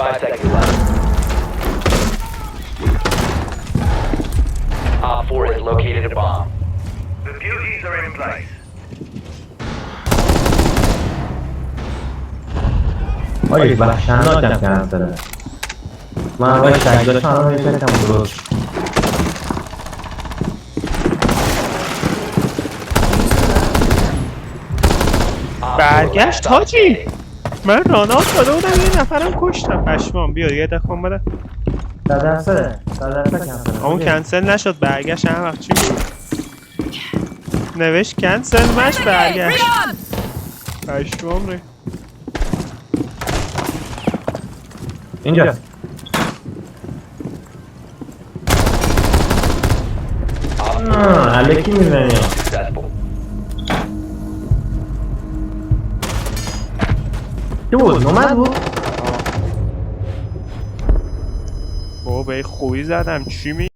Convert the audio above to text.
5 seconds left. Op 4 has located a bomb. The duties are in place. آره وحشتناکم کنسله من باید شکلش هم میشکم درست برگشت حاجی. من رانات داده بودم یه نفرم کشتم. پشمام بیا یه دکون بده. صد درصد کنسله اون کنسل نشد برگشت. هم وقت چی بود نوشت کنسل مش برگشت. پشمام ری اینجا علکی میزنی Successful. چی بود؟ نومد بود؟ بابا به خوبی زدم چی می